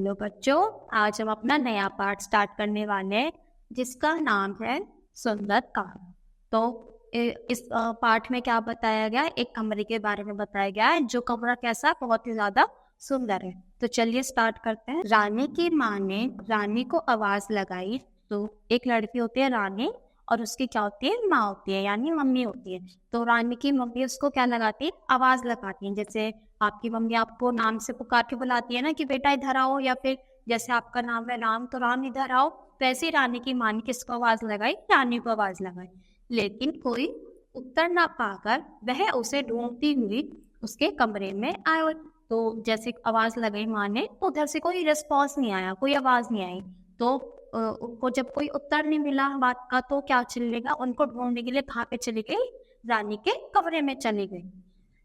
Hello बच्चों, आज हम अपना नया पाठ स्टार्ट करने वाले हैं जिसका नाम है सुंदर कमरा। तो इस पाठ में क्या बताया गया है? एक कमरे के बारे में बताया गया है जो कमरा कैसा बहुत ही ज्यादा सुंदर है। तो चलिए स्टार्ट करते हैं। रानी की माँ ने रानी को आवाज लगाई। तो एक लड़की होती है रानी और उसकी क्या होती है? माँ होती है, यानी मम्मी होती है। तो रानी की मम्मी उसको क्या लगाती है? आवाज लगाती है। जैसे आपकी मम्मी आपको नाम से पुकार के बुलाती है ना कि बेटा इधर आओ, या फिर जैसे आपका नाम है राम तो राम इधर आओ। तो ऐसे ही रानी की माँ ने किसको आवाज लगाई? रानी को आवाज लगाई। लेकिन कोई उत्तर ना पाकर वह उसे ढूंढती हुई उसके कमरे में आए। तो जैसे आवाज लगाई माँ ने, उधर से कोई रिस्पॉन्स नहीं आया, कोई आवाज नहीं आई। तो उनको जब कोई उत्तर नहीं मिला बात का, तो क्या चलेगा? उनको ढूंढने के लिए कहाँ पे चली गई? रानी के कमरे में चली गई।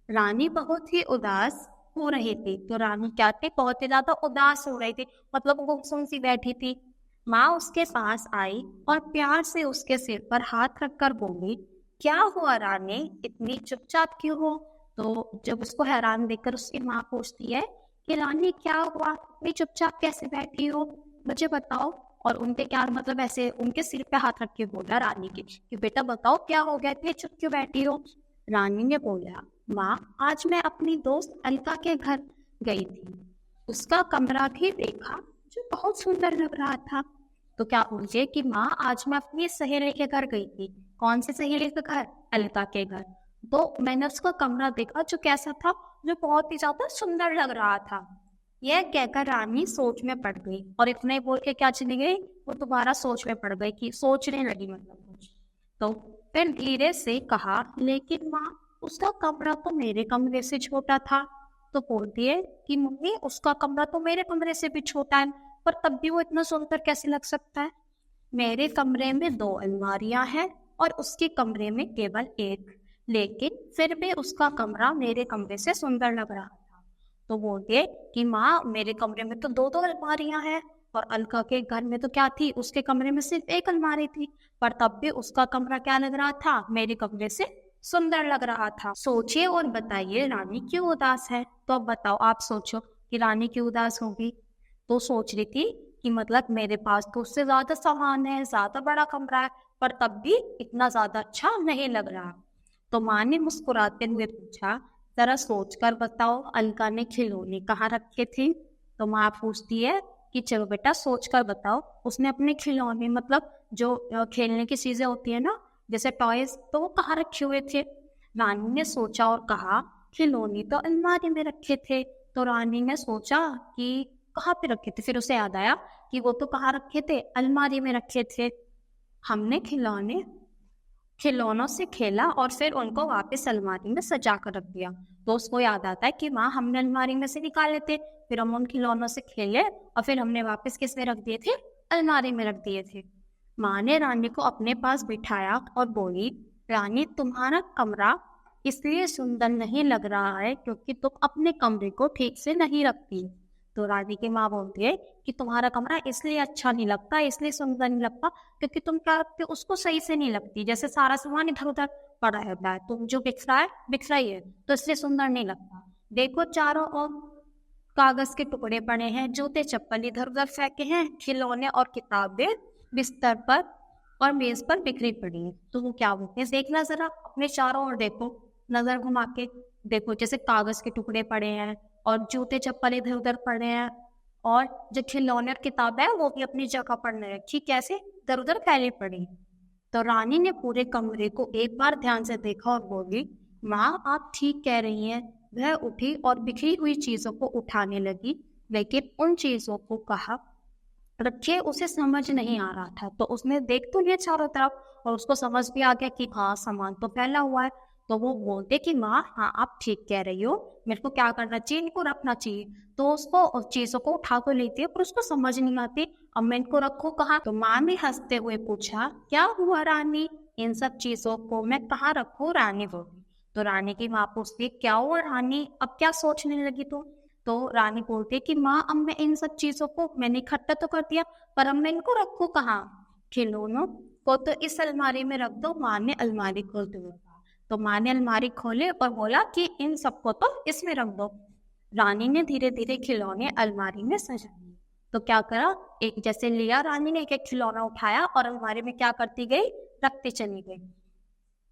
रानी बहुत ही उदास हो रही थी। तो रानी क्या थी? बहुत ही ज्यादा उदास हो रही थी, मतलब वो गुमसुम सी बैठी थी। माँ उसके पास आई और प्यार से उसके सिर पर हाथ रखकर बोली, क्या हुआ रानी, इतनी चुपचाप क्यों हो? तो जब उसको हैरान देखकर उसकी माँ पूछती है कि रानी क्या हुआ, इतनी चुपचाप कैसे बैठी हो, मुझे बताओ। और उनके क्या मतलब ऐसे उनके सिर पे हाथ रख के बोला रानी के कि बेटा बताओ क्या हो गया, इतनी चुप क्यों बैठी हो? रानी ने बोला, माँ आज मैं अपनी दोस्त अलका के घर गई थी, उसका कमरा भी देखा जो बहुत सुंदर लग रहा था। तो क्या बोलिए कि माँ आज मैं अपनी सहेली के घर गई थी। कौन सी सहेली के घर? अलका के घर। तो मैंने उसका कमरा देखा जो कैसा था? जो बहुत ही ज्यादा सुंदर लग रहा था। यह कहकर रानी सोच में पड़ गई और इतना ही बोल के क्या चली गई? वो दोबारा सोच में पड़ गई, कि सोचने लगी मतलब कुछ। तो फिर धीरे से कहा, लेकिन माँ उसका कमरा तो मेरे कमरे से छोटा था। तो बोलती है कि मम्मी उसका कमरा तो मेरे कमरे से भी छोटा है, पर तब भी वो इतना सुंदर कैसे लग सकता है? मेरे कमरे में 2 अलमारियां हैं और उसके कमरे में केवल एक, लेकिन फिर भी उसका कमरा मेरे कमरे से सुंदर लग रहा था। तो बोलती है कि माँ मेरे कमरे में तो 2 अलमारियां हैं, और अलका के घर में तो क्या थी? उसके कमरे में सिर्फ एक अलमारी थी, पर तब भी उसका कमरा क्या लग रहा था? मेरे कमरे से सुंदर लग रहा था। सोचिए और बताइए रानी क्यों उदास है? तो अब बताओ, आप सोचो कि रानी क्यों उदास होगी। तो सोच रही थी कि मतलब मेरे पास तो उससे ज्यादा सामान है, ज्यादा बड़ा कमरा है, पर तब भी इतना ज्यादा अच्छा नहीं लग रहा। तो माँ ने मुस्कुराते हुए पूछा, जरा सोचकर बताओ अलका ने खिलौने कहाँ रखे थे? तो माँ पूछती है कि चलो बेटा सोचकर बताओ, उसने अपने खिलौने मतलब जो खेलने की चीजें होती है ना, जैसे टॉयज, तो वो कहाँ रखे हुए थे? रानी ने सोचा और कहा, खिलौने तो अलमारी में रखे थे। तो रानी ने सोचा कि कहाँ पे रखे थे, फिर उसे याद आया कि वो तो कहाँ रखे थे? अलमारी में रखे थे। हमने खिलौनों से खेला और फिर उनको वापस अलमारी में सजा कर रख दिया। तो उसको याद आता है कि माँ हमने अलमारी में से निकाले थे, फिर हम उन खिलौनों से खेले और फिर हमने वापस किस में रख दिए थे? अलमारी में रख दिए थे। माँ ने रानी को अपने पास बिठाया और बोली, रानी तुम्हारा कमरा इसलिए सुंदर नहीं लग रहा है क्योंकि तुम अपने कमरे को ठीक से नहीं रखती। तो रानी की माँ बोलती है कि तुम्हारा कमरा इसलिए अच्छा नहीं लगता, इसलिए सुंदर नहीं लगता क्योंकि तुम क्या रखते हो? उसको सही से नहीं लगती। जैसे सारा सामान इधर उधर पड़ा है, तुम जो बिखरा ही है, तो इसलिए सुंदर नहीं लगता। देखो चारों ओर कागज के टुकड़े पड़े हैं, जूते चप्पल इधर उधर फेंके हैं, खिलौने और किताबें बिस्तर पर और मेज पर बिखरी पड़ी है। तो वो क्या बोलते हैं, देखना जरा अपने चारों ओर देखो, नजर घुमा के देखो, जैसे कागज के टुकड़े पड़े हैं और जूते चप्पल इधर उधर पड़े हैं, और जो खिलौने और किताब है वो भी अपनी जगह पर नहीं रखी, कैसे इधर उधर फैली पड़ी। तो रानी ने पूरे कमरे को एक बार ध्यान से देखा और बोली, माँ आप ठीक कह रही हैं। वह उठी और बिखरी हुई चीजों को उठाने लगी, लेकिन उन चीजों को कहा रखिए उसे समझ नहीं आ रहा था। तो उसने देख तो लिया चारों तरफ और उसको समझ भी आ गया कि हाँ सामान तो फैला हुआ है। तो वो बोलते कि माँ हाँ आप ठीक कह रही हो, मेरे को क्या करना चाहिए? इनको रखना चाहिए। तो उसको चीजों को उठा तो लेती है पर उसको समझ नहीं आती, अब मैं इनको रखूं कहाँ? तो माँ ने हंसते हुए पूछा, क्या हुआ रानी, इन सब चीजों को मैं कहाँ रखूं? रानी बोली। तो रानी की माँ पूछती, क्या हुआ रानी, अब क्या सोचने लगी तू? तो रानी बोलती है कि माँ अब मैं इन सब चीजों को मैंने इकट्ठा तो कर दिया, पर अब मैं इनको रखूं कहाँ? खिलौनों को तो इस अलमारी में रख दो। माँ ने अलमारी खोलते हुए कहा। तो माँ ने अलमारी खोले और बोला कि इन सबको तो इसमें रख दो। रानी ने धीरे धीरे खिलौने अलमारी में सजा दिए। तो क्या करा, एक जैसे लिया रानी ने, एक एक खिलौना उठाया और अलमारी में क्या करती गई, रखती चली गई।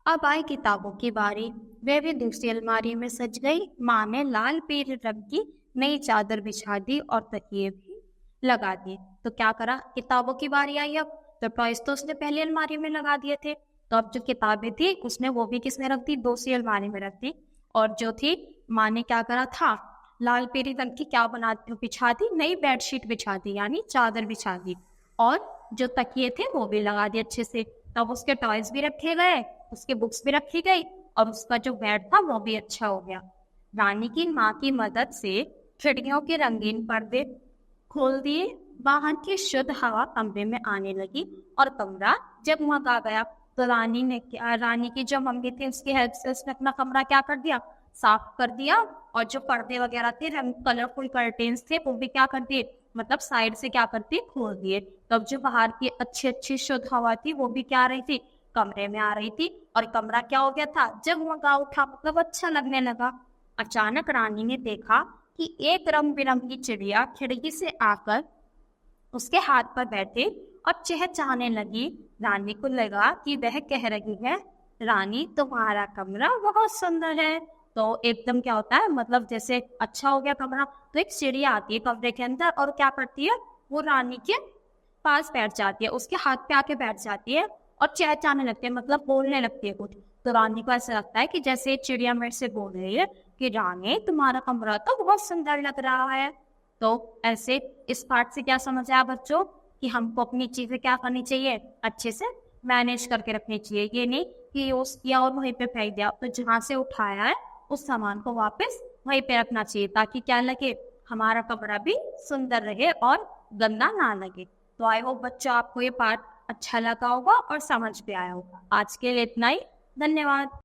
अब आई किताबों की बारी, वह भी दूसरी अलमारी में सज गई। माँ ने लाल पीले रंग की नई चादर बिछा दी और तकिए भी लगा दिए। तो क्या करा, किताबों की बारी आई। अब तो टॉयज तो उसने पहली अलमारी में लगा दिए थे, तो अब जो किताबें थी उसने वो भी किसमें रख दी, दूसरी अलमारी में रख दी। और जो थी, माँ ने क्या करा था, लाल पीली रंग की क्या बना बिछा दी, नई बेडशीट बिछा दी, यानी चादर बिछा दी। और जो तकिए थे वो भी लगा दिए अच्छे से। तब उसके टॉयज भी रखे गए, उसके बुक्स भी रखी गई, और उसका जो बेड था वो भी अच्छा हो गया। रानी की माँ की मदद से खिड़कियों के रंगीन पर्दे खोल दिए, बाहर की शुद्ध हवा कमरे में आने लगी और कमरा जगमगा गया। तो रानी की जो मम्मी थी उसकी हेल्प से उसने अपना कमरा क्या कर दिया, साफ कर दिया। और जो पर्दे वगैरह थे, रंग कलरफुल कर्टेन्स थे, वो भी क्या कर दिए, मतलब साइड से क्या करती, खोल दिए। तब जो बाहर की अच्छी अच्छी शुद्ध हवा थी वो भी क्या आ रही थी, कमरे में आ रही थी। और कमरा क्या हो गया था, जगमगा उठा, मतलब अच्छा लगने लगा। अचानक रानी ने देखा कि एक रंग बिरंगी चिड़िया खिड़की से आकर उसके हाथ पर बैठे और चहचहाने लगी। रानी को लगा कि वह कह रही है, रानी तुम्हारा कमरा बहुत सुंदर है। तो एकदम क्या होता है, मतलब जैसे अच्छा हो गया कमरा, तो एक चिड़िया आती है कमरे के अंदर और क्या करती है, वो रानी के पास बैठ जाती है, उसके हाथ पे आके बैठ जाती है और चहचहाने लगती है, मतलब बोलने लगती है कुछ। तो रानी को ऐसा लगता है कि जैसे चिड़िया मेरे से बोल रही है कि रानी तुम्हारा कमरा तो बहुत सुंदर लग रहा है। तो ऐसे इस पार्ट से क्या समझ आया बच्चों, कि हमको अपनी चीजें क्या करनी चाहिए, अच्छे से मैनेज करके रखनी चाहिए। ये नहीं कि यूज किया और वहीं पे फेंक दिया, तो जहाँ से उठाया है उस सामान को वापस वहीं पे रखना चाहिए, ताकि क्या लगे, हमारा कमरा भी सुंदर रहे और गंदा ना लगे। तो आई होप बच्चों आपको ये पार्ट अच्छा लगा होगा और समझ भी आया होगा। आज के लिए इतना ही, धन्यवाद।